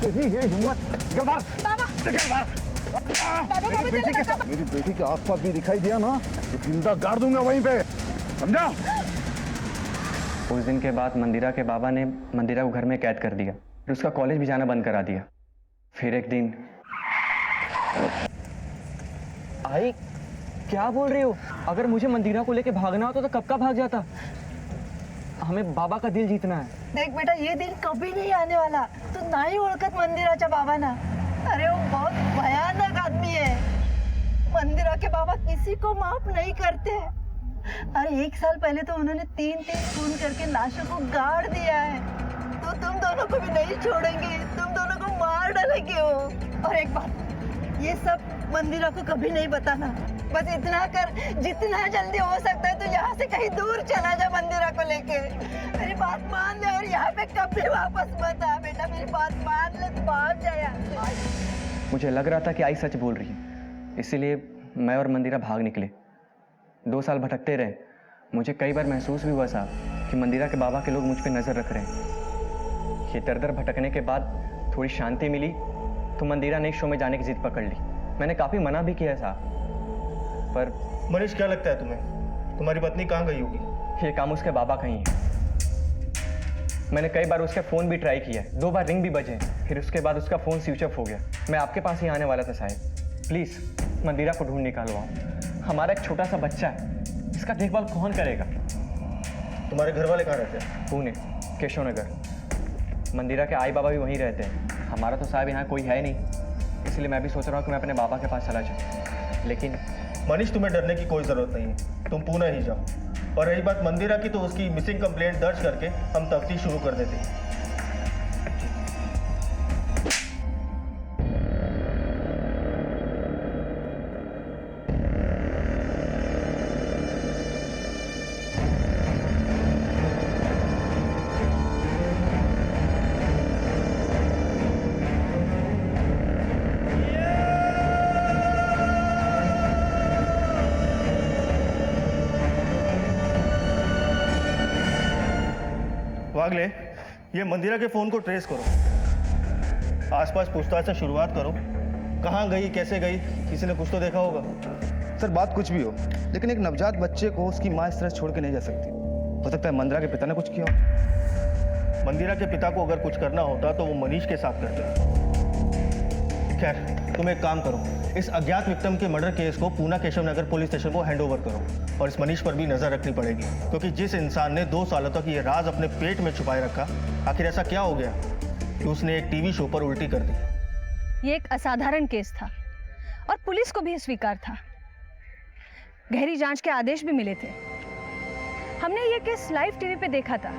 तेरी ये हिम्मत, निकल बाहर, निकल बाहर। मेरी बेटी के आसपास भी दिखाई दिया ना तो जिंदा गाड़ दूंगा वहीं पे, समझा? उस दिन के बाद मंदिरा के बाबा ने मंदिरा को घर में कैद कर दिया, फिर उसका कॉलेज भी जाना बंद करा दिया। फिर एक दिन आई, क्या बोल रही हो? अगर मुझे मंदिरा को लेके भागना होता तो कब का भाग जाता। हमें बाबा का दिल जीतना है। देख बेटा, ये दिन कभी नहीं आने वाला। तू नाही ओळखत मंदिराच्या बाबांना। अरे वो बहुत भयानक आदमी है। मंदिरा के बाबा किसी को माफ नहीं करते। अरे 1 साल पहले तो उन्होंने 3 खून करके लाशों को गाड़ दिया है। तो तुम दोनों को भी नहीं छोड़ेंगे, तुम दोनों को मार डालेंगे वो। और एक बात, ये सब मंदिरा को कभी नहीं बताना। बस इतना कर, जितना जल्दी हो सकता है तो यहाँ से कहीं दूर चला जा मंदिरा को लेके। मेरी बात मान ले और यहाँ पे कभी वापस मत आ बेटा। मेरी बात मान ले, तो भाग जा यहाँ से। मुझे लग रहा था कि आई सच बोल रही है, इसीलिए मैं और मंदिरा भाग निकले। 2 साल भटकते रहे। मुझे कई बार महसूस भी हुआ साहब कि मंदिरा के बाबा के लोग मुझ पे नजर रख रहे हैं। ये दर दर भटकने के बाद थोड़ी शांति मिली तो मंदिरा ने शो में जाने की जिद पकड़ ली। मैंने काफी मना भी किया साहब, पर मनीष क्या लगता है तुम्हें, तुम्हारी पत्नी कहाँ गई होगी? ये काम उसके बाबा का ही है। मैंने कई बार उसके फोन भी ट्राई किया, 2 बार रिंग भी बजे, फिर उसके बाद उसका फोन स्विच ऑफ हो गया। मैं आपके पास ही आने वाला था साहब, प्लीज मंदिरा को ढूंढ निकालवाओ। हमारा एक छोटा सा बच्चा है, इसका देखभाल कौन करेगा? तुम्हारे घर वाले कहाँ रहते हैं? पुणे, केशव नगर। मंदिरा के आई बाबा भी वहीं रहते हैं। हमारा तो साहब यहाँ कोई है नहीं, इसलिए मैं भी सोच रहा हूँ कि मैं अपने बाबा के पास चला जाऊँ। लेकिन मनीष, तुम्हें डरने की कोई जरूरत नहीं है, तुम पुणे ही जाओ। और रही बात मंदिरा की, तो उसकी मिसिंग कंप्लेंट दर्ज करके हम तफ्तीश शुरू कर देते हैं। वागले, ये मंदिरा के फोन को ट्रेस करो, आसपास पूछताछ से शुरुआत करो। कहाँ गई, कैसे गई, किसी ने कुछ तो देखा होगा। सर बात कुछ भी हो, लेकिन एक नवजात बच्चे को उसकी माँ इस तरह छोड़ के नहीं जा सकती। हो सकता है मंदिरा के पिता ने कुछ किया हो। मंदिरा के पिता को अगर कुछ करना होता तो वो मनीष के साथ करते। खैर, तुम एक काम करो, इस अज्ञात विक्टिम के मर्डर केस को पूना केशव नगर पुलिस स्टेशन को हैंडओवर करो। और इस मनीष पर भी नजर रखनी पड़ेगी, क्योंकि जिस इंसान ने 2 सालों तक ये राज अपने पेट में छुपाए रखा, आखिर ऐसा क्या हो गया कि उसने एक टीवी शो पर उल्टी कर दी। ये एक असाधारण केस था और पुलिस को भी स्वीकार था। गहरी जांच के आदेश भी मिले थे। हमने ये केस लाइव टीवी पे देखा था,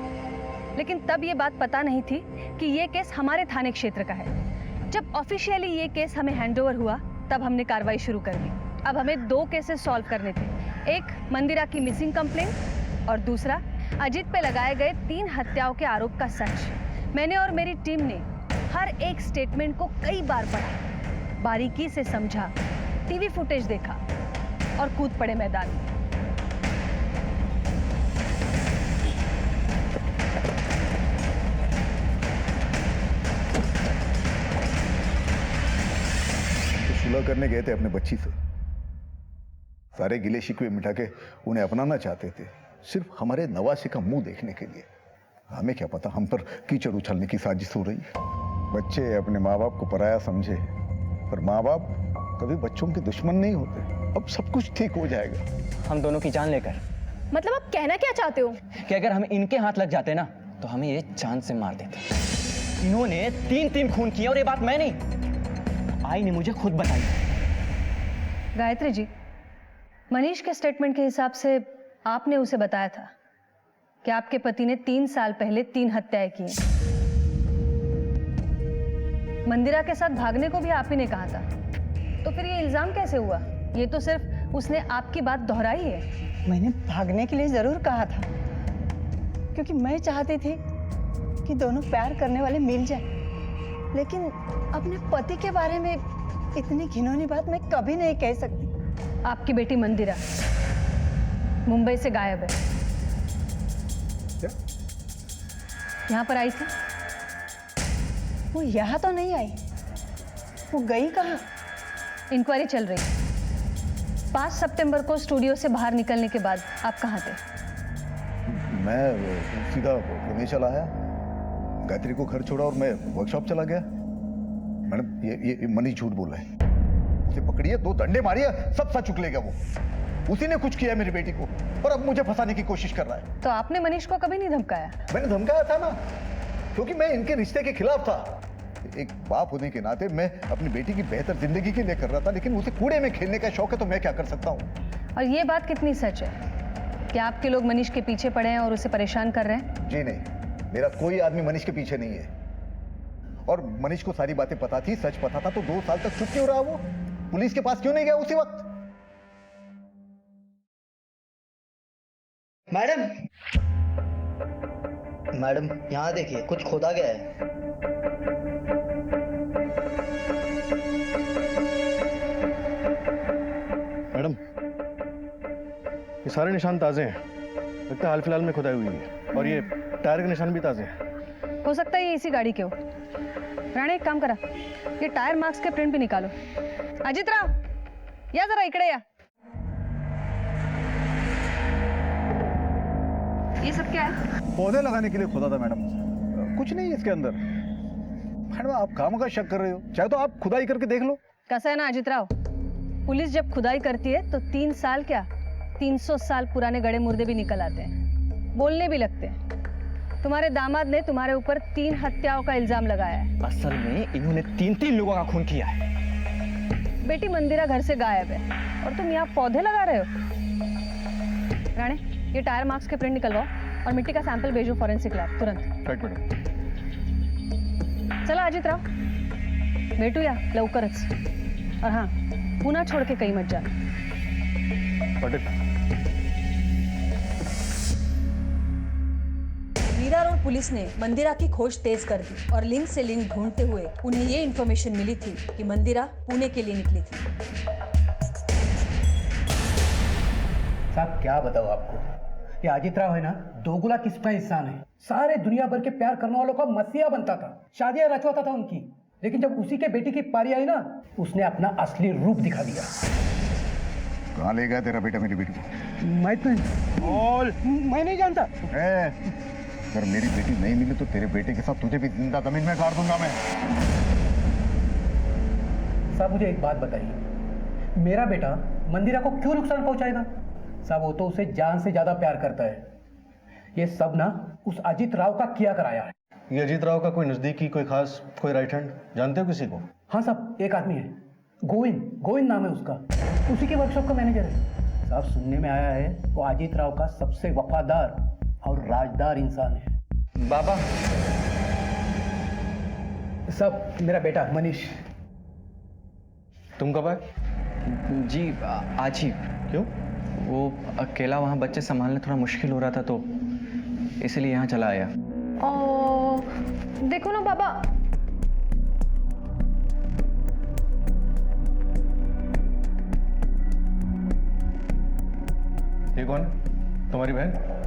लेकिन तब ये बात पता नहीं थी कि ये केस हमारे थाने क्षेत्र का है। जब ऑफिशियली ये केस हमें हैंडओवर हुआ, तब हमने कार्रवाई शुरू कर दी। अब हमें 2 केसेस सॉल्व करने थे, एक मंदिरा की मिसिंग कंप्लेंट और दूसरा अजीत पे लगाए गए 3 हत्याओं के आरोप का सच। मैंने और मेरी टीम ने हर एक स्टेटमेंट को कई बार पढ़ा, बारीकी से समझा, टीवी फुटेज देखा और कूद पड़े मैदान में। सुलह करने गए थे अपने बच्ची से, सारे गिले शिकवे मिटा के उन्हें अपनाना चाहते थे, सिर्फ हमारे नवासे का मुंह देखने के लिए। हमें क्या पता हम पर कीचड़ उछलने की साजिश हो रही है। बच्चे अपने माँ बाप को पराया समझे, पर माँ बाप कभी बच्चों के दुश्मन नहीं होते। अब सब कुछ ठीक हो जाएगा। हम दोनों की जान लेकर। मतलब आप कहना क्या चाहते हो? कि अगर हम इनके हाथ लग जाते ना, तो हमें ये जान से मार देते। इन्होंने 3 खून किए और ये बात मैं नहीं, आई ने मुझे खुद बताई। गायत्री जी, मनीष के स्टेटमेंट के हिसाब से आपने उसे बताया था कि आपके पति ने 3 साल पहले 3 हत्याएं की। मंदिरा के साथ भागने को भी आप ही ने कहा था, तो फिर ये इल्जाम कैसे हुआ? ये तो सिर्फ उसने आपकी बात दोहराई है। मैंने भागने के लिए जरूर कहा था, क्योंकि मैं चाहती थी कि दोनों प्यार करने वाले मिल जाए। लेकिन अपने पति के बारे में इतनी घिनौनी बात मैं कभी नहीं कह सकती। आपकी बेटी मंदिरा मुंबई से गायब है। क्या? यहाँ पर आई थी, वो यहाँ तो नहीं आई, वो गई कहाँ? इंक्वायरी चल रही है। 5 सितंबर को स्टूडियो से बाहर निकलने के बाद आप कहाँ थे? मैं सीधा पुणे चला आया, गायत्री को घर छोड़ा और मैं वर्कशॉप चला गया। मैडम ये मनीष झूठ बोल रहा है। उसे पकड़िए, 2 डंडे मारिए, सब सच उगलेगा। वो उसी ने कुछ किया मेरी बेटी को और अब मुझे फंसाने की कोशिश कर रहा है। तो आपने मनीष को कभी नहीं धमकाया? मैंने धमकाया था ना, क्योंकि मैं इनके रिश्ते के खिलाफ था। एक बाप होने के नाते मैं अपनी बेटी की बेहतर जिंदगी के लिए कर रहा था, लेकिन उसे कूड़े में खेलने का शौक है तो मैं क्या कर सकता हूँ। और ये बात कितनी सच है कि आपके लोग मनीष के पीछे पड़े हैं और उसे परेशान कर रहे हैं? जी नहीं, मेरा कोई आदमी मनीष के पीछे नहीं है। और मनीष को सारी बातें पता थी, सच पता था, तो 2 साल तक चुप क्यों रहा? वो पुलिस के पास क्यों नहीं गया उसी वक्त? मैडम, मैडम यहाँ देखिए, कुछ खोदा गया है। मैडम, ये सारे निशान ताज़े हैं, लगता है हाल फिलहाल में खुदाई हुई है। और ये टायर के निशान भी ताज़े हैं। हो सकता है ये इसी गाड़ी के हो। राणे एक काम करा, ये टायर मार्क्स के प्रिंट भी निकालो। अजित राव, या जरा इकडे या। ये सब क्या है? पौधे लगाने के लिए खोदा था मैडम, कुछ नहीं इसके अंदर। मैडम आप काम का शक कर रहे हो, चाहे तो आप खुदाई करके देख लो। कैसा है ना अजित राव, पुलिस जब खुदाई करती है तो 3 साल क्या 300 साल पुराने गड़े मुर्दे भी निकल आते हैं, बोलने भी लगते हैं। तुम्हारे दामाद ने तुम्हारे ऊपर 3 हत्याओं का इल्जाम लगाया है। असल में इन्होंने 3 लोगों का खून किया है। बेटी मंदिरा घर से गायब है और तुम यहाँ पौधे लगा रहे हो। राणे, ये टायर मार्क्स के प्रिंट निकलवाओ और मिट्टी का सैंपल भेजो फॉरेंसिक लैब तुरंत। Right madam. चला अजित राव, भेटूया लवकरच। और हाँ, पुन्हा छोड़ के कहीं मत जा। मीरा रोड पुलिस ने मंदिरा की खोज तेज कर दी और लिंक से लिंक ढूंढते हुए उन्हें ये इन्फॉर्मेशन मिली थी कि मंदिरा पुणे के लिए निकली थी। साहब क्या बताओ आपको, ये अजित राव है ना, दोगुला किस्म का इंसान है। सारे दुनिया भर के प्यार करने वालों का मसीहा बनता था, शादियां रचवाता था उनकी। लेकिन जब उसी के बेटी की पारी आई ना, उसने अपना असली रूप दिखा दिया। कहाँ ले गया तेरा बेटा मेरी बेटी को? मैं नहीं जानता। अगर मेरी बेटी नहीं मिली तो तेरे बेटे के साथ तुझे भी जिंदा जमीन में गाड़ दूंगा मैं। साहब मुझे एक बात बताइए, मेरा बेटा मंदिरा को क्यों नुकसान पहुंचाएगा? साहब वो तो उसे जान से ज्यादा प्यार करता है। ये सब ना उस अजित राव का किया कराया है। ये अजीत राव का कोई नजदीकी, कोई खास, कोई राइट हैंड जानते हो किसी को? हाँ साहब, एक आदमी है, गोविंद नाम है उसका, उसी के वर्कशॉप का मैनेजर है। साहब सुनने में आया है वो अजित राव का सबसे वफादार और राजदार इंसान है। बाबा, सब मेरा बेटा मनीष। तुम कब आए? जी आज ही। क्यों? वो अकेला वहाँ बच्चे संभालने थोड़ा मुश्किल हो रहा था, तो इसलिए यहाँ चला आया। देखो ना बाबा, ये कौन? तुम्हारी बहन?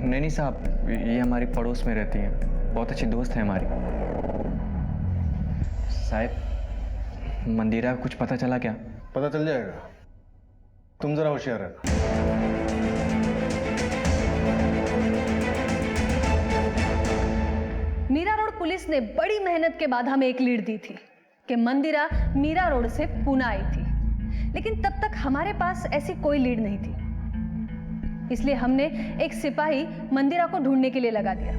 नहीं साहब, ये हमारी पड़ोस में रहती है, बहुत अच्छी दोस्त है हमारी। साहब, मंदिरा को कुछ पता चला क्या? पता चल जाएगा, तुम जरा होशियार रहना। मीरा रोड पुलिस ने बड़ी मेहनत के बाद हमें एक लीड दी थी कि मंदिरा मीरा रोड से पुणे आई थी, लेकिन तब तक हमारे पास ऐसी कोई लीड नहीं थी। इसलिए हमने एक सिपाही मंदिरा को ढूंढने के लिए लगा दिया।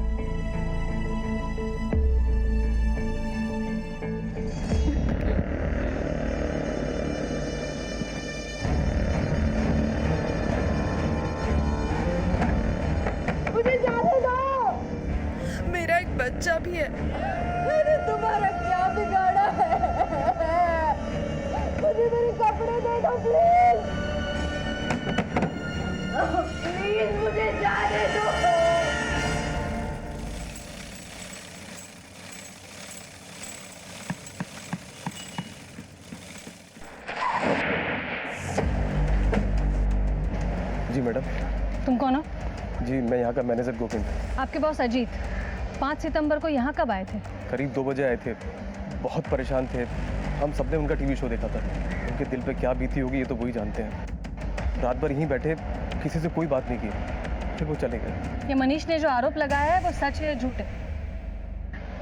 मुझे जाने दो, मेरा एक बच्चा भी है। मैंने तुम्हारा क्या बिगाड़ा है? मुझे मेरे कपड़े दे दो प्लीज। प्लीज मुझे जाने दो। जी मैडम। तुम कौन हो? जी मैं यहाँ का मैनेजर गोविंद। आपके बॉस अजीत, 5 सितंबर को यहाँ कब आए थे? करीब 2 बजे आए थे। बहुत परेशान थे। हम सबने उनका टीवी शो देखा था। उनके दिल पे क्या बीती होगी ये तो वही जानते हैं। रात भर यहीं बैठे, किसी से कोई बात नहीं की, फिर वो चले गए। ये मनीष ने जो आरोप लगाया है वो सच है या झूठ है?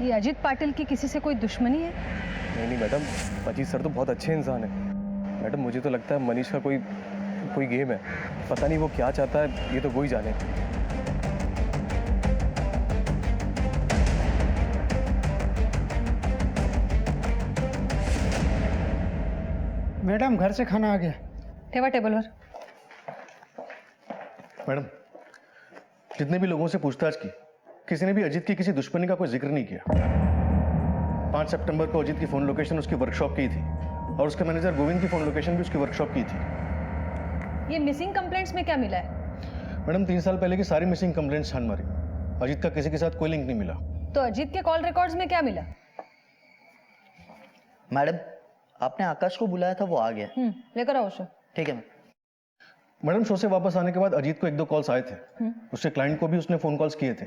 ये अजीत पाटिल की किसी से कोई दुश्मनी है? नहीं मैडम, अजीत सर तो बहुत अच्छे इंसान हैं। मैडम मुझे तो लगता है मनीष का कोई गेम है। पता नहीं वो क्या चाहता है, ये तो वही जाने। मैडम घर से खाना आ गया। ठेवा टेबल पर। मैडम, जितने भी लोगों से पूछताछ की, किसी ने भी अजीत की किसी दुश्मनी का कोई जिक्र नहीं किया। 5 सितंबर को अजीत की फोन लोकेशन उसकी वर्कशॉप की थी और उसके मैनेजर गोविंद की फोन लोकेशन भी उसकी वर्कशॉप की थी। ये मिसिंग कंप्लेंट्स में क्या मिला है? मैडम 3 साल पहले की सारी मिसिंग कंप्लेंट्स छान मारी। अजीत का किसी के साथ कोई लिंक नहीं मिला। तो अजीत के कॉल रिकॉर्ड्स में क्या मिला? मैडम, आपने आकाश को बुलाया था, वो आ गया। लेकर आओ उसे। ठीक है मैम। मैडम शो से वापस आने के बाद अजीत को 1-2 कॉल्स आए थे। उसके क्लाइंट को भी उसने फोन कॉल्स किए थे।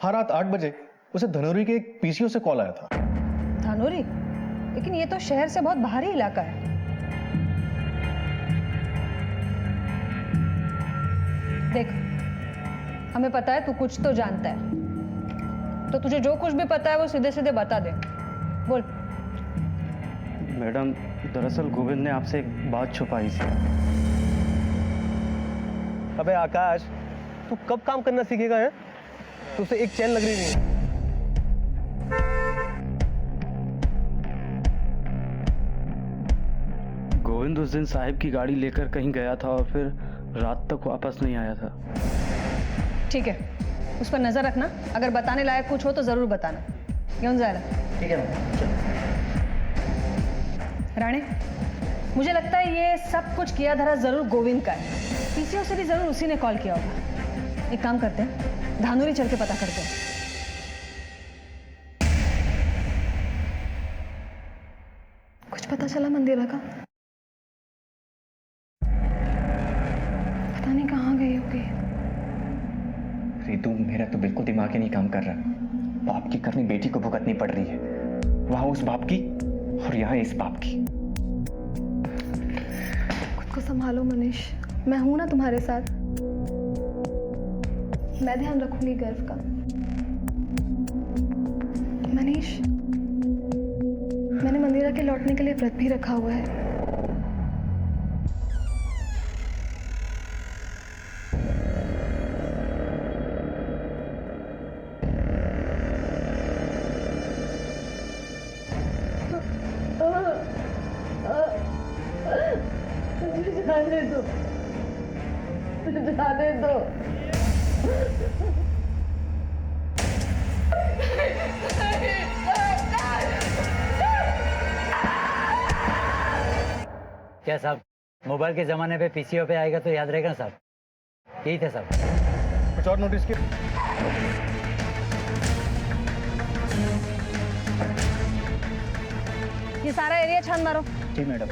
हर रात 8 बजे उसे धनौरी के एक पीसीओ से कॉल आया था। धानोरी? लेकिन ये तो शहर से बहुत बाहरी इलाका है। देख, हमें पता है तू कुछ तो जानता है, तो तुझे जो कुछ भी पता है वो सीधे सीधे बता दे। बोल। मैडम, दरअसल गोविंद ने आपसे एक बात छुपाई थी। अबे आकाश, तू कब काम करना सीखेगा है? तुझसे एक चैन लग रही नहीं है। गोविंद उस दिन साहिब की गाड़ी लेकर कहीं गया था और फिर रात तक वापस नहीं आया था। ठीक है, उस पर नजर रखना। अगर बताने लायक कुछ हो तो जरूर बताना। घेऊन जायला। ठीक है मैम। राणे, मुझे लगता है ये सब कुछ किया धरा जरूर गोविंद का है। पीसीओ से भी जरूर उसी ने कॉल किया होगा। एक काम करते हैं, धानोरी चल के पता करते हैं। कुछ पता चला मंदिरा का? पता नहीं कहाँ गई होगी। रितु, मेरा तो बिल्कुल दिमाग ही नहीं काम कर रहा। बाप की करनी बेटी को भुगतनी पड़ रही है। वहां उस बाप की और यहाँ इस बाप की। खुद को संभालो मनीष, मैं हूं ना तुम्हारे साथ। मैं ध्यान रखूंगी गर्व का। मनीष, मैंने मंदिरा के लौटने के लिए व्रत भी रखा हुआ है। जाने दो, जाने दो। क्या साहब, मोबाइल के जमाने पे पीसीओ पे आएगा तो याद रहेगा ना साहब? यही था साहब। कुछ और नोटिस किया? ये सारा एरिया छान मारो। जी मैडम।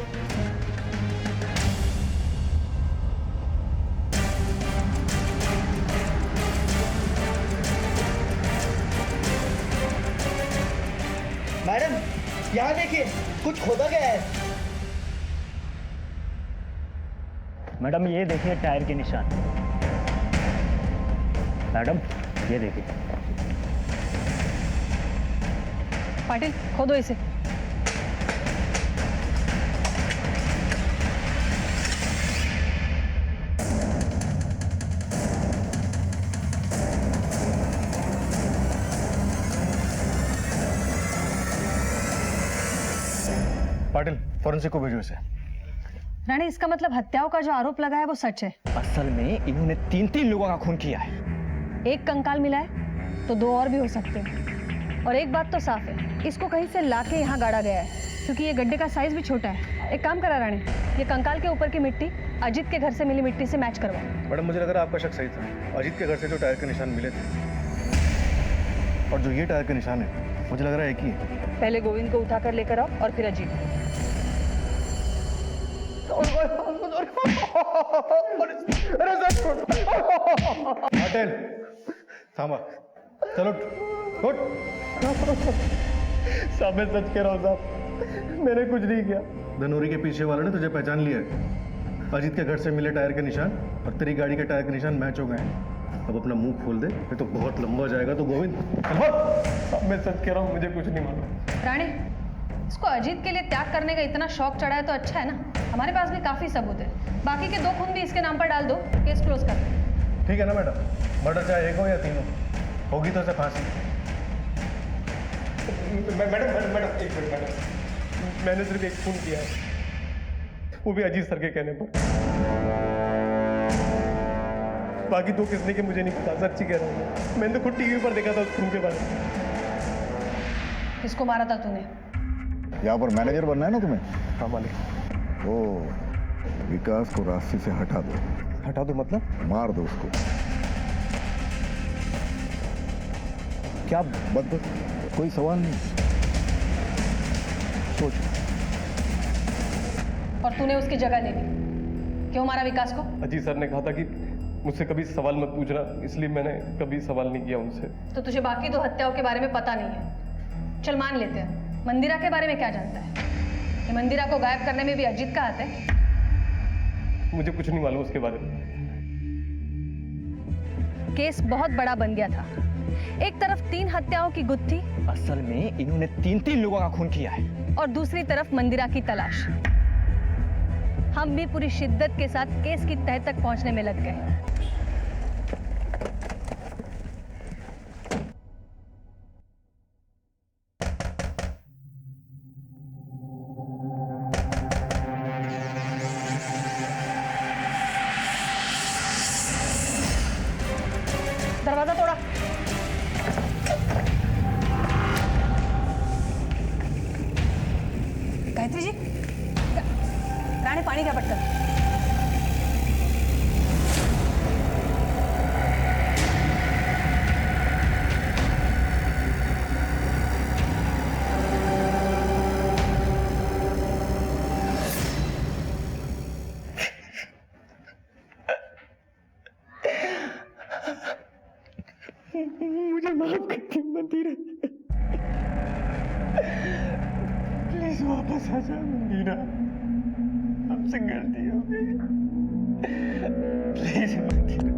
मैडम, यहाँ देखिए, कुछ खोदा गया है। मैडम ये देखिए टायर के निशान। मैडम ये देखिए। पाटिल, खोदो इसे। पाटिल, फॉरेंसिक को भेजो इसे। रानी, इसका मतलब हत्याओं का जो आरोप लगा है वो सच है? असल में इन्होंने 3 लोगों का खून किया है। एक कंकाल मिला है तो 2 और भी हो सकते हैं। और एक बात तो साफ है, इसको कहीं से लाके यहाँ गाड़ा गया है, क्योंकि ये गड्ढे का साइज भी छोटा है। एक काम करा रानी, ये कंकाल के ऊपर की मिट्टी अजीत के घर से मिली मिट्टी से मैच करवाओ। मैडम मुझे लग रहा है आपका शक सही था। अजीत के घर से जो टायर के निशान मिले थे और जो ये टायर के निशान है, मुझे लग रहा है एक ही है। पहले गोविंद को उठाकर लेकर आओ और फिर अजीत। पाटिल, थांबा। चलो उठ। साहब मैं सच कह रहा हूँ साहब, मैंने कुछ नहीं किया। धनोरी के पीछे वाले ने तुझे पहचान लिया है। अजीत के घर से मिले टायर के निशान और तेरी गाड़ी के टायर के निशान मैच हो गए हैं। अब अपना मुंह खोल दे, ये तो बहुत लंबा जाएगा। तो गोविंद साहब मैं सच कह रहा हूँ, मुझे कुछ नहीं मालूम। राणे, इसको अजीत के लिए त्याग करने का इतना शौक चढ़ा है तो अच्छा है ना, हमारे पास भी काफी सबूत है। बाकी के 2 खून भी इसके नाम पर डाल दो, केस क्लोज कर। ठीक है ना मैडम, मर्डर चाहे 1 हो या 3 हो, होगी तो उसे फांसी। मैडम एक मिनट मैडम, मैंने सिर्फ 1 खून किया है, वो भी अजीत सर के कहने पर। बाकी 2 किसने के मुझे नहीं पता, सच्ची कह रहा हूँ। मैंने तो खुद टीवी पर देखा था उस खून के बारे में। किसको मारा था तूने? यहाँ पर मैनेजर बनना है ना तुम्हें? हाँ मालिक। ओ, विकास को रास्ते से हटा दो। हटा दो मतलब? मार दो उसको। क्या बस कोई सवाल नहीं, सोच। और तूने उसकी जगह ले ली, क्यों मारा विकास को? अजीत सर ने कहा था कि मुझसे कभी सवाल मत पूछना, इसलिए मैंने कभी सवाल नहीं किया उनसे। तो तुझे बाकी 2 हत्याओं के बारे में पता नहीं है। चल मान लेते हैं, मंदिरा के बारे में क्या जानता है? ये मंदिरा को गायब करने में भी अजीत का हाथ है? मुझे कुछ नहीं मालूम उसके बारे में। केस बहुत बड़ा बन गया था। एक तरफ 3 हत्याओं की गुत्थी, असल में इन्होंने 3 लोगों का खून किया है, और दूसरी तरफ मंदिरा की तलाश। हम भी पूरी शिद्दत के साथ केस की तह तक पहुंचने में लग गए। दरवाजा तोड़ा। गायत्री जी, रानी पानी का बर्तन। मुझे माफ कर दी मंदिरा, प्लीज वापस आ जा मंदिरा, हमसे गलती हो गई, प्लीज मंदिरा।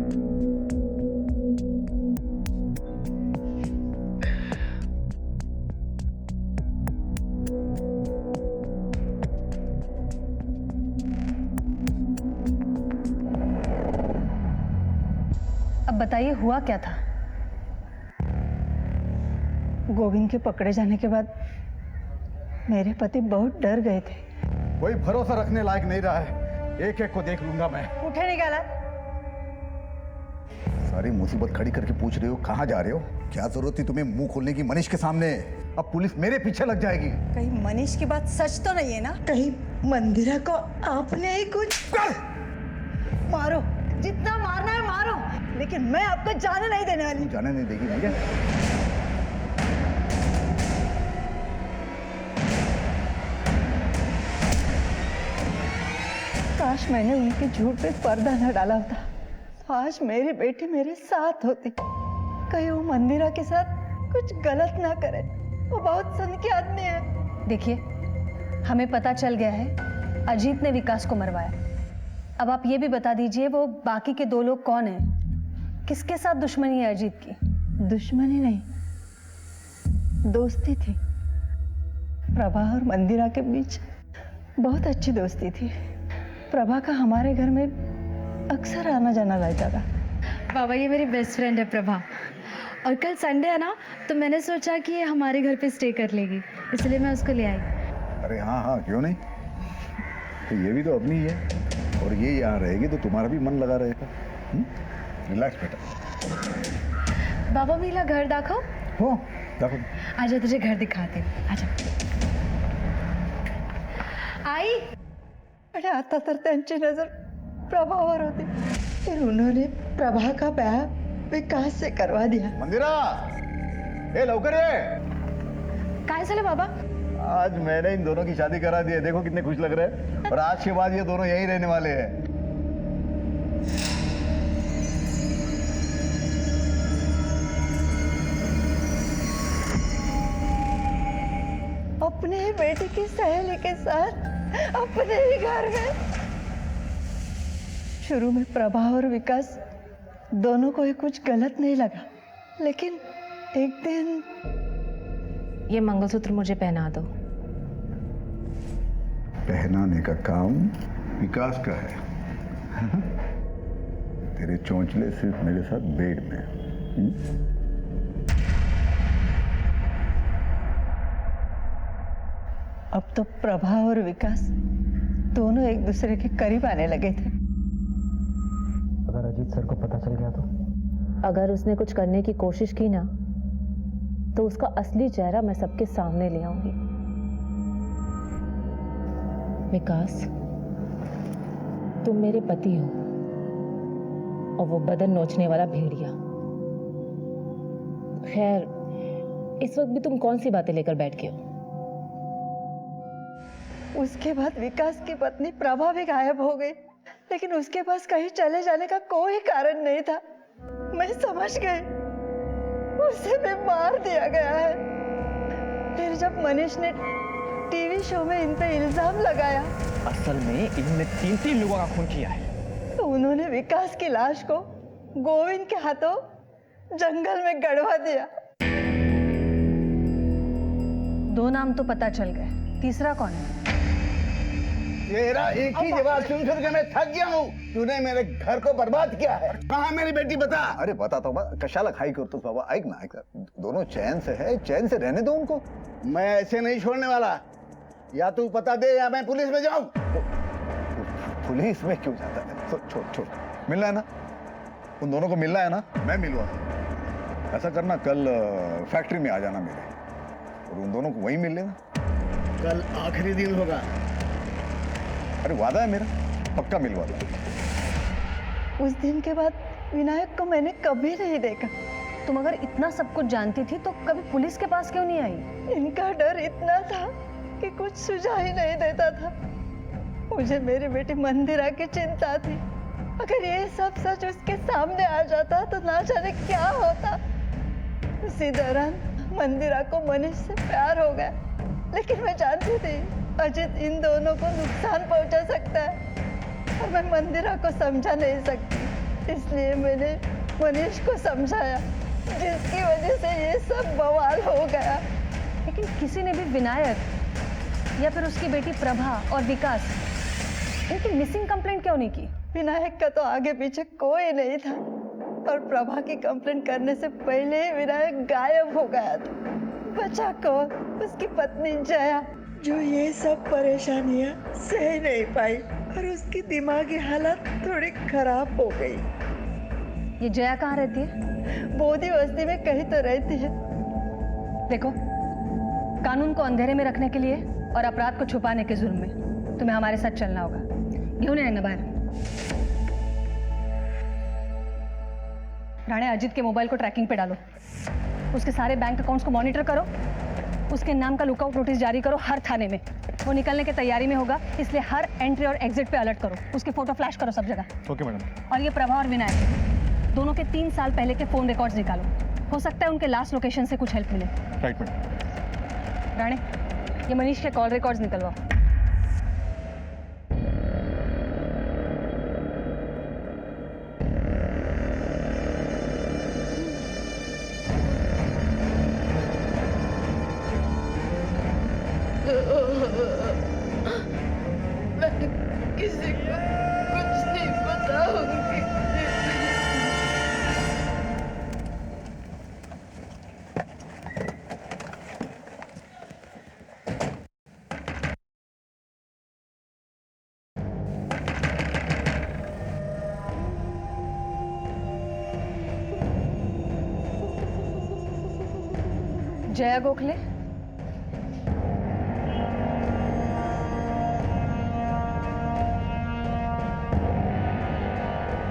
अब बताइए हुआ क्या था? गोविंद के पकड़े जाने के बाद मेरे पति बहुत डर गए थे। कोई भरोसा रखने लायक नहीं रहा है, एक एक को देख लूंगा मैं। उठे निकाला। सारी मुसीबत खड़ी करके पूछ रहे हो कहाँ जा रहे हो? क्या जरूरत थी तुम्हें मुंह खोलने की मनीष के सामने? अब पुलिस मेरे पीछे लग जाएगी। कहीं मनीष की बात सच तो नहीं है ना? कहीं मंदिरा को आपने ही कुछ? मारो, जितना मारना है मारो, लेकिन मैं आपको जाने नहीं देने वाली। जाने नहीं देगी मुझे? काश मैंने उनके झूठ पे पर्दा न डाला होता। आज मेरी बेटी मेरे साथ होती। कहीं वो मंदिरा के साथ कुछ गलत ना करे। वो बहुत सनकी आदमी है। देखिए, हमें पता चल गया है अजीत ने विकास को मरवाया। अब आप ये भी बता दीजिए वो बाकी के 2 लोग कौन हैं? किसके साथ दुश्मनी है अजीत की? दुश्मनी नहीं, दोस्ती थी। प्रभा और मंदिरा के बीच बहुत अच्छी दोस्ती थी। प्रभा का हमारे घर में अक्सर आना जाना रहता था। बाबा, ये मेरी बेस्ट फ्रेंड है प्रभा, और कल संडे है ना, तो मैंने सोचा कि ये हमारे घर पे स्टे कर लेगी, इसलिए मैं उसको ले आई। अरे हाँ हाँ, क्यों नहीं? तो ये भी तो अपनी ही है, और ये यहाँ रहेगी तो तुम्हारा भी मन लगा रहेगा। रिलैक्स बेटा। बाबा मेरा घर दाखव। हो देखो, आजा तुझे घर दिखाते हैं, आजा। आई आणि आता तर त्यांची नजर प्रभावर होती। फिर उन्होंने प्रभा का ब्याह विकास से करवा दिया। मंदिरा, ए लवकर ये। काय झालं बाबा? आज मैंने इन दोनों की शादी करा दी है, देखो कितने खुश लग रहे हैं। और आज के बाद ये दोनों यहीं रहने वाले हैं। अपने ही बेटी की सहेली के साथ अपने ही घर में। शुरू में प्रभा और विकास दोनों को ही कुछ गलत नहीं लगा, लेकिन एक दिन ये मंगलसूत्र मुझे पहना दो। पहनाने का काम विकास का है। तेरे चौंचले सिर्फ मेरे साथ बेड में। अब तो प्रभा और विकास दोनों एक दूसरे के करीब आने लगे थे। अगर अजीत सर को पता चल गया तो? अगर उसने कुछ करने की कोशिश की ना, तो उसका असली चेहरा मैं सबके सामने ले आऊंगी। विकास, तुम मेरे पति हो और वो बदन नोचने वाला भेड़िया। खैर, इस वक्त भी तुम कौन सी बातें लेकर बैठ गए हो? उसके बाद विकास की पत्नी प्रभा भी गायब हो गई, लेकिन उसके पास कहीं चले जाने का कोई कारण नहीं था। मैं समझ गई, उसे भी मार दिया गया है। फिर जब मनीष ने टीवी शो में इन पे इल्जाम लगाया, असल में इन्होंने 3 लोगों का खून किया है। तो उन्होंने विकास की लाश को गोविंद के हाथों जंगल में गड़वा दिया। 2 नाम तो पता चल गए, तीसरा कौन है? तेरा एक ही जवाब सुन सुन के मैं थक गया हूँ। तूने मेरे घर को बर्बाद किया है। कहाँ मेरी बेटी बता? अरे बता तो कशाला खाई करतोस बाबा। ऐक ना, दोनों चैन से है, चैन से रहने दो उनको। मैं ऐसे नहीं छोड़ने वाला। या तू पता दे या मैं पुलिस में जाऊं। पुलिस में क्यों जाता है? छोड़ छोड़, मिलना है ना, उन दोनों को मिलना है ना, मैं मिलवा। ऐसा करना, कल फैक्ट्री में आ जाना मेरे, और उन दोनों को वहीं मिल लेना। कल आखिरी दिन होगा। अरे वादा है मेरा, पक्का मिलवा दो। उस दिन के बाद विनायक को मैंने कभी नहीं देखा। तुम अगर इतना सब कुछ जानती थी तो कभी पुलिस के पास क्यों नहीं आई? इनका डर इतना था कि कुछ सुझाव ही नहीं देता था। मुझे मेरी बेटी मंदिरा की चिंता थी। अगर ये सब सच उसके सामने आ जाता तो ना जाने क्या होता। उसी दौरान मंदिरा को मनीष से प्यार हो गया, लेकिन मैं जानती थी अजित इन दोनों को नुकसान पहुंचा सकता है और मैं मंदिरा को समझा नहीं सकती। इसलिए मैंने मनीष को समझाया, जिसकी वजह से ये सब बवाल हो गया। लेकिन किसी ने भी विनायक या फिर उसकी बेटी प्रभा और विकास, इनकी मिसिंग कंप्लेंट क्यों नहीं की? विनायक का तो आगे पीछे कोई नहीं था, और प्रभा की कंप्लेंट करने से पहले ही विनायक गायब हो गया था। बचा कौन? उसकी पत्नी जया, जो ये सब परेशानियां सह नहीं पाई और उसकी दिमागी हालत थोड़ी खराब हो गई। ये जया कहाँ रहती है? बोधी बस्ती में कहीं तो रहती है। देखो, कानून को अंधेरे में रखने के लिए और अपराध को छुपाने के जुर्म में तुम्हें हमारे साथ चलना होगा। घेऊन ये ना बाहर। राणे, अजित के मोबाइल को ट्रैकिंग पे डालो, उसके सारे बैंक अकाउंट्स को मॉनिटर करो, उसके नाम का लुकआउट नोटिस जारी करो हर थाने में। वो निकलने की तैयारी में होगा, इसलिए हर एंट्री और एग्जिट पे अलर्ट करो। उसके फोटो फ्लैश करो सब जगह। Okay madam. और ये प्रभा और विनायक दोनों के 3 साल पहले के फोन रिकॉर्ड्स निकालो। हो सकता है उनके लास्ट लोकेशन से कुछ हेल्प मिले। Right madam. राणे, ये मनीष के कॉल रिकॉर्ड्स निकलवाओ। मैं किसी को कुछ नहीं बताऊंगी। जया गोखले,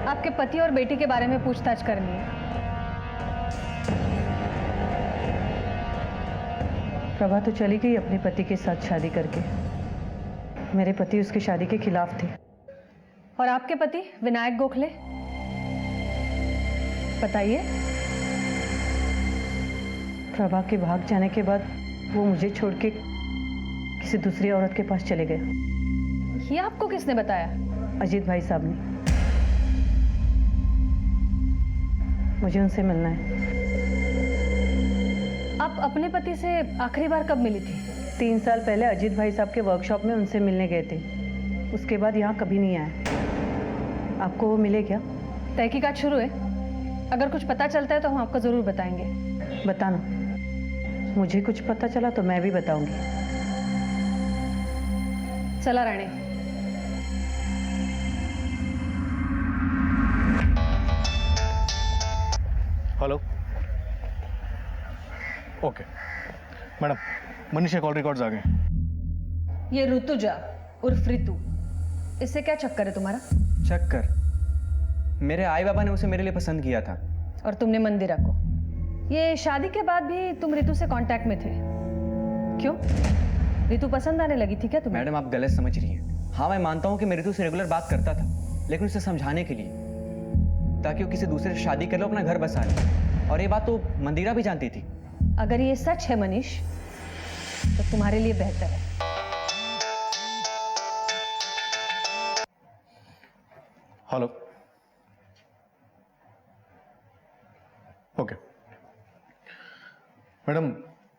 आपके पति और बेटी के बारे में पूछताछ करनी है। प्रभा तो चली गई अपने पति के साथ शादी करके। मेरे पति उसकी शादी के खिलाफ थे। और आपके पति विनायक गोखले? बताइए। प्रभा के भाग जाने के बाद वो मुझे छोड़ के किसी दूसरी औरत के पास चले गए। ये आपको किसने बताया? अजीत भाई साहब ने। मुझे उनसे मिलना है। आप अपने पति से आखिरी बार कब मिली थी? 3 साल पहले अजीत भाई साहब के वर्कशॉप में उनसे मिलने गए थे। उसके बाद यहाँ कभी नहीं आए। आपको वो मिले क्या? तहकीकात शुरू है, अगर कुछ पता चलता है तो हम आपको जरूर बताएंगे। बताना, मुझे कुछ पता चला तो मैं भी बताऊंगी। चला Rane. Hello. Okay madam, Manish के कॉल रिकॉर्ड्स आ गए। ये ऋतुजा उर्फ ऋतु, इससे क्या चक्कर है तुम्हारा? चक्कर? मेरे आई बाबा ने उसे मेरे लिए पसंद किया था। और तुमने मंदिरा को। ये शादी के बाद भी तुम ऋतु से कांटेक्ट में थे, क्यों? ऋतु पसंद आने लगी थी क्या तुम्हें? मैडम, आप गलत समझ रही हैं। हाँ, मैं मानता हूँ कि मैं ऋतु से रेगुलर बात करता था, लेकिन उसे समझाने के लिए, ताकि वो किसी दूसरे से शादी कर लो, अपना घर बसा ले। और ये बात तो मंदिरा भी जानती थी। अगर ये सच है मनीष, तो तुम्हारे लिए बेहतर है। हेलो। ओके मैडम,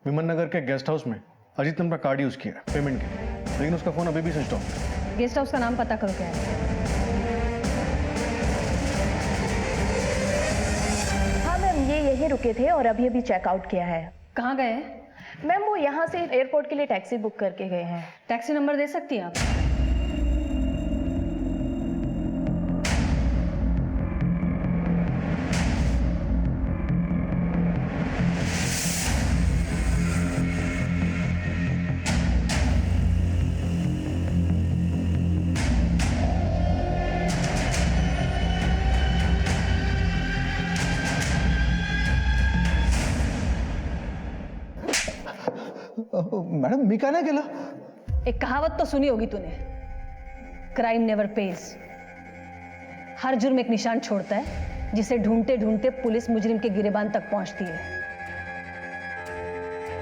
विमन नगर के गेस्ट हाउस में अजीत ने अपना कार्ड यूज किया पेमेंट के लिए, लेकिन उसका फोन अभी भी स्विच ऑफ है। गेस्ट हाउस का नाम पता करो क्या है। हाँ मैम, ये यहीं रुके थे और अभी अभी चेकआउट किया है। कहाँ गए हैं? मैम, वो यहाँ से एयरपोर्ट के लिए टैक्सी बुक करके गए हैं। टैक्सी नंबर दे सकती हैं आप? मैडम, मी का नाही केलं? एक कहावत तो सुनी होगी तूने, क्राइम नेवर पेज। हर जुर्म एक निशान छोड़ता है, जिसे ढूंढते ढूंढते पुलिस मुजरिम के गिरेबान तक पहुंचती है।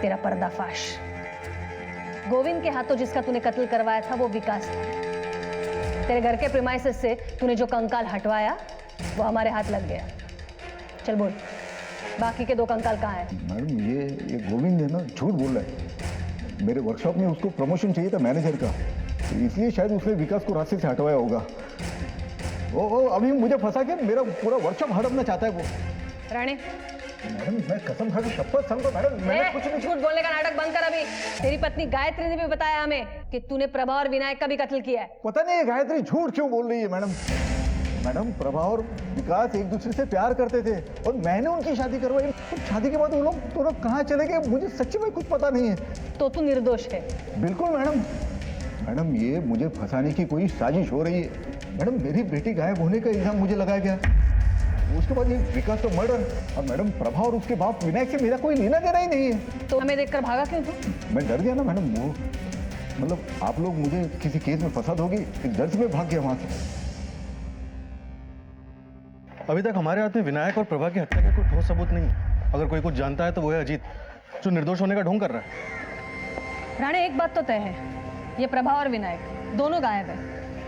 तेरा पर्दाफाश। गोविंद के हाथों जिसका तूने कत्ल करवाया था वो विकास था। तेरे घर के प्रीमाइसेस से तूने जो कंकाल हटवाया वो हमारे हाथ लग गया। चल बोल, बाकी के 2 कंकाल कहाँ हैं? मैडम, ये गोविंद है ना, झूठ बोल रहा है। मेरे वर्कशॉप में उसको प्रमोशन चाहिए था मैनेजर का, तो इसलिए शायद उसने विकास को रास्ते से हटवाया होगा। ओ अभी मुझे फंसा के मेरा पूरा वर्कशॉप हड़पना चाहता है वो। राणे, मैडम, मैं कसम खा के शपथ समझो मैडम, मैंने कुछ नहीं। झूठ बोलने का नाटक बंद कर अभी। तेरी पत्नी गायत्री ने भी बताया हमें कि तूने प्रभा और विनायक का भी कत्ल किया है। पता नहीं गायत्री झूठ क्यों बोल रही है मैडम। मैडम, प्रभा और विकास एक दूसरे से प्यार करते थे और मैंने उनकी शादी करवाई। तो शादी के बाद वो लोग दोनों कहाँ चले गए मुझे सच्ची में कुछ पता नहीं है। तो तू निर्दोष है? बिल्कुल मैडम। मैडम, ये मुझे फंसाने की कोई साजिश हो रही है। मैडम, मेरी बेटी गायब होने का इल्जाम मुझे लगाया गया, उसके बाद ये विकास तो मर्डर, और मैडम प्रभा और उसके बाप विनायक से मेरा कोई लेना देना ही नहीं है। तो हमें देखकर भागा क्यों तू? मैं डर गया ना मैडम, वो मतलब आप लोग मुझे किसी केस में फंसा दोगी, इस डर से मैं भाग गया वहां से। अभी तक हमारे हाथ में विनायक और प्रभा की हत्या का कोई ठोस सबूत नहीं है। अगर कोई कुछ जानता है तो वो है अजीत, जो निर्दोष होने का ढोंग कर रहा है। राणे, एक बात तो तय है, ये प्रभा और विनायक दोनों गायब है,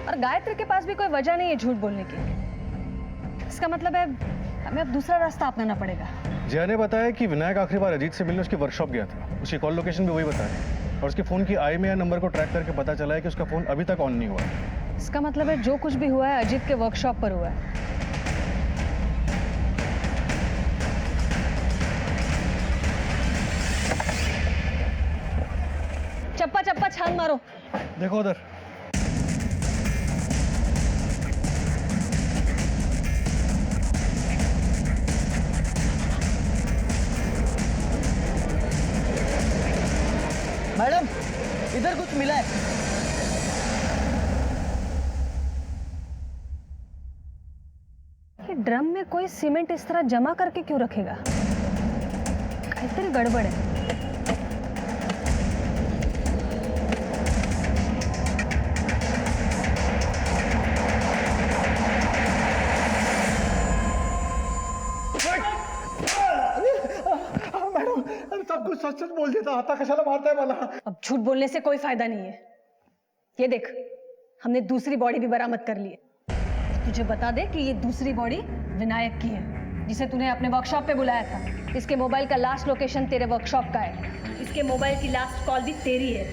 और गायत्री के पास भी कोई वजह नहीं है झूठ बोलने की। इसका मतलब है हमें अब दूसरा रास्ता अपनाना पड़ेगा। जया ने बताया कि विनायक आखिरी बार अजीत से मिलने उसकी वर्कशॉप गया था। उसकी कॉल लोकेशन भी वही बताया, और उसके फोन की IMEI नंबर को ट्रैक करके पता चला है कि उसका फोन अभी तक ऑन नहीं हुआ है। इसका मतलब है जो कुछ भी हुआ है अजीत के वर्कशॉप पर हुआ है। चप्पा चप्पा छान मारो। देखो उधर। मैडम, इधर कुछ मिला है। ये ड्रम में कोई सीमेंट इस तरह जमा करके क्यों रखेगा? कहीं गड़बड़ है। मैडम, सब सब कुछ सच सच बोल देता, आता कशाला मारताय मला? अब झूठ बोलने से कोई फायदा नहीं है। ये देख, हमने दूसरी बॉडी भी बरामद कर ली है। तुझे बता दे कि ये दूसरी बॉडी विनायक की है, जिसे तूने अपने वर्कशॉप पे बुलाया था। इसके मोबाइल का लास्ट लोकेशन तेरे वर्कशॉप का है। इसके मोबाइल की लास्ट कॉल भी तेरी है।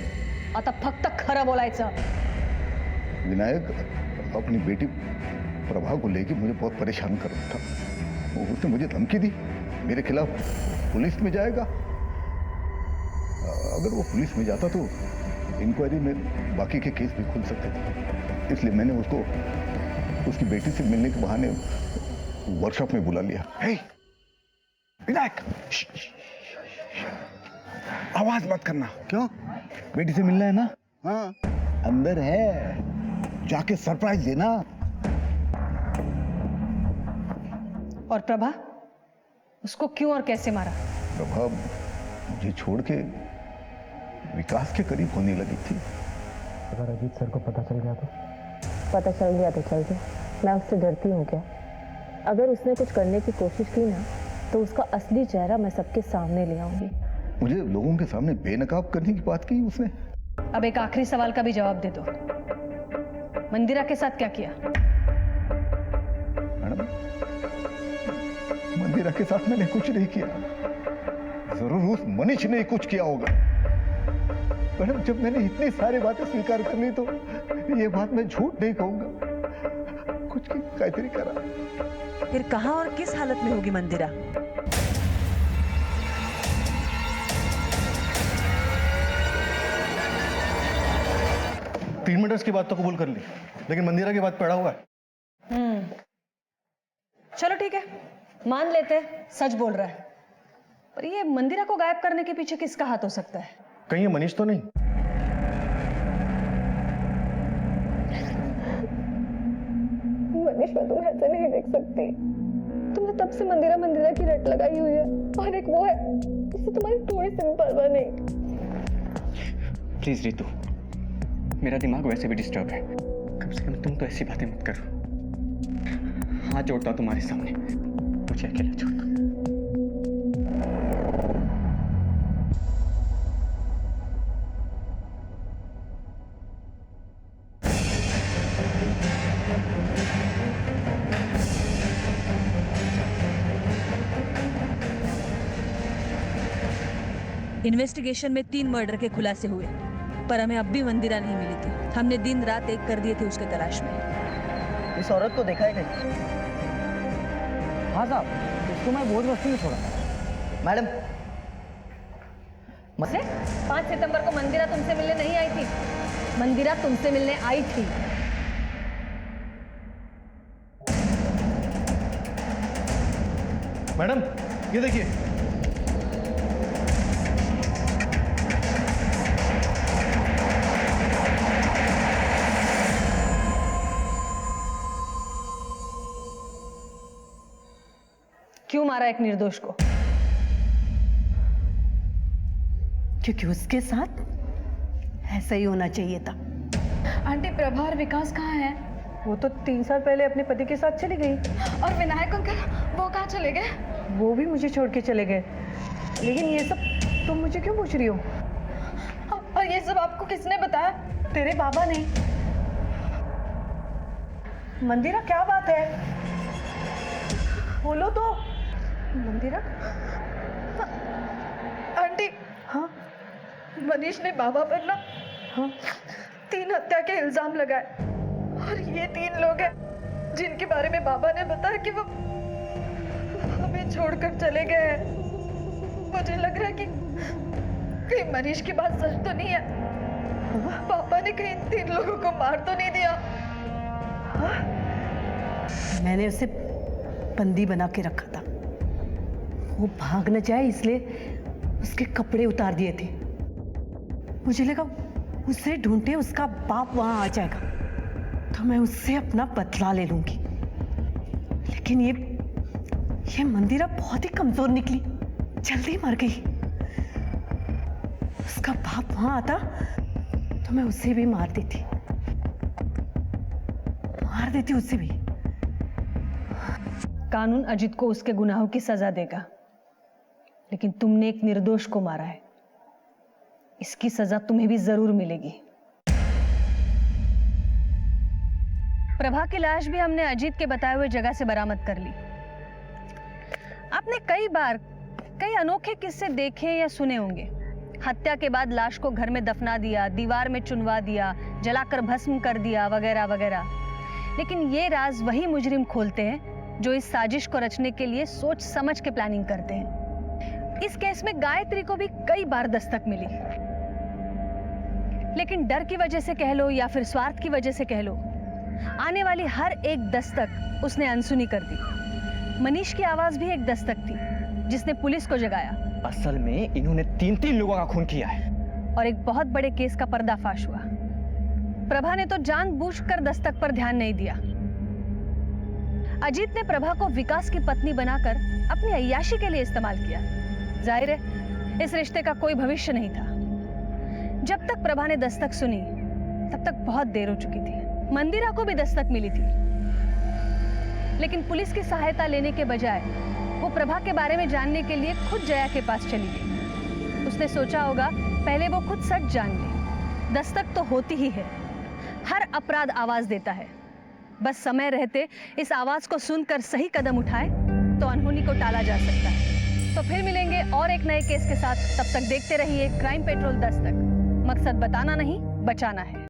आता फक्त खरं बोलायचं। विनायक अपनी बेटी प्रभा को लेके मुझे बहुत परेशान कर रहा था। उसने मुझे धमकी दी, मेरे खिलाफ पुलिस में जाएगा। अगर वो पुलिस में जाता तो इंक्वायरी में बाकी के केस भी खुल सकते थे। इसलिए मैंने उसको उसकी बेटी से मिलने के बहाने वर्कशॉप में बुला लिया। हे विनायक, आवाज मत करना। क्यों? बेटी से मिलना है ना? हाँ, अंदर है, जाके सरप्राइज देना। और प्रभा, उसको क्यों और कैसे मारा? प्रभा मुझे छोड़ के विकास के करीब होने लगी थी। अगर अजीत सर को पता चल गया तो? पता चल गया तो चल गया, मैं उससे डरती हूँ क्या? अगर उसने कुछ करने की कोशिश की ना, तो उसका असली चेहरा मैं सबके सामने ले आऊंगी। मुझे लोगों के सामने बेनकाब करने की बात की उसने। अब एक आखिरी सवाल का भी जवाब दे दो। मंदिरा के साथ क्या किया? मैडम, मंदिरा के साथ मैंने कुछ नहीं किया। जरूर उस मनीष ने कुछ किया होगा। मैडम, जब मैंने इतनी सारी बातें स्वीकार कर ली तो ये बात मैं झूठ नहीं कहूंगा। कुछ की कायतरी करा। फिर कहां और किस हालत में होगी मंदिरा? तीन मर्डर्स की बात तो कबूल कर ली, लेकिन मंदिरा की बात पड़ा हुआ है। चलो ठीक है, मान लेते हैं सच बोल रहा है। पर ये मंदिरा को गायब करने के पीछे किसका हाथ हो सकता है? कहीं ये मनीष तो नहीं? मनीष, मैं तुम्हें ऐसे नहीं देख सकती। तुमने तब से मंदिरा मंदिरा की रट लगाई हुई है, और एक वो है जिससे तुम्हारी थोड़ी सी भी परवाह नहीं। प्लीज रितु, मेरा दिमाग वैसे भी डिस्टर्ब है। कम से कम तुम तो ऐसी बातें मत करो। हाथ जोड़ता तुम्हारे सामने, मुझे अकेला छोड़ दो। इन्वेस्टिगेशन में 3 मर्डर के खुलासे हुए, पर हमें अब भी मंदिरा नहीं मिली थी। हमने दिन रात एक कर दिए थे उसके तलाश में। इस औरत को देखा है कहीं? हाँ साहब, इसको मैं भोज बस्ती में छोड़ा। मैडम, 5 सितंबर को मंदिरा तुमसे मिलने नहीं आई थी। मंदिरा तुमसे मिलने आई थी। मैडम, ये देखिए। क्यों मारा एक निर्दोष को? क्योंकि उसके साथ ऐसा ही होना चाहिए था। आंटी, प्रभा और विकास कहाँ हैं? वो तो 3 साल पहले अपने पति के साथ चली गई। और विनायक अंकल, वो कहाँ चले गए? वो भी मुझे छोड़ के चले गए। लेकिन ये सब तुम मुझे क्यों पूछ रही हो? और ये सब आपको किसने बताया? तेरे बाबा ने। मंदिरा, क्या बात है? बोलो तो। मंदिरा? आंटी, हाँ? मनीष ने बाबा पर ना हाँ? 3 हत्या के इल्जाम लगाए। और ये 3 लोग हैं जिनके बारे में बाबा ने बताया कि वो हमें छोड़कर चले गए हैं। मुझे लग रहा है कि कहीं मनीष की बात सच तो नहीं है। पापा ने कहीं 3 लोगों को मार तो नहीं दिया? मैंने उसे बंदी बना के रखा था। वो भाग न जाए इसलिए उसके कपड़े उतार दिए थे। मुझे लगा उसे ढूंढते उसका बाप वहां आ जाएगा तो मैं उससे अपना बदला ले लूंगी। लेकिन ये मंदिरा बहुत ही कमजोर निकली, जल्दी मर गई। उसका बाप वहां आता तो मैं उसे भी मार देती उसे भी। कानून अजित को उसके गुनाहों की सजा देगा। लेकिन तुमने एक निर्दोष को मारा है। इसकी सजा तुम्हें भी जरूर मिलेगी। प्रभा की लाश भी हमने अजीत के बताए हुए जगह से बरामद कर ली। आपने कई बार कई अनोखे किस्से देखे या सुने होंगे। हत्या के बाद लाश को घर में दफना दिया, दीवार में चुनवा दिया, जलाकर भस्म कर दिया, वगैरह वगैरह। लेकिन ये राज वही मुजरिम खोलते हैं जो इस साजिश को रचने के लिए सोच समझ के प्लानिंग करते हैं। इस केस में गायत्री को भी कई बार दस्तक मिली, लेकिन डर की वजह से कह लो या फिर स्वार्थ की वजह से कह लो, आने वाली हर एक दस्तक उसने अनसुनी कर दी। मनीष की आवाज भी एक दस्तक थी जिसने पुलिस को जगाया। असल में इन्होंने 3 लोगों का खून किया है और एक बहुत बड़े केस का पर्दाफाश हुआ। प्रभा ने तो जानबूझकर दस्तक पर ध्यान नहीं दिया। अजीत ने प्रभा को विकास की पत्नी बनाकर अपनी अय्याशी के लिए इस्तेमाल किया। जाहिर है इस रिश्ते का कोई भविष्य नहीं था। जब तक प्रभा ने दस्तक सुनी तब तक बहुत देर हो चुकी थी। मंदिरा को भी दस्तक मिली थी, लेकिन पुलिस की सहायता लेने के बजाय वो प्रभा के बारे में जानने के लिए खुद जया के पास चली गई। उसने सोचा होगा पहले वो खुद सच जान ले। दस्तक तो होती ही है, हर अपराध आवाज देता है। बस समय रहते इस आवाज को सुनकर सही कदम उठाए तो अनहोनी को टाला जा सकता है। तो फिर मिलेंगे और एक नए केस के साथ। तब तक देखते रहिए क्राइम पेट्रोल दस्तक। मकसद बताना नहीं, बचाना है।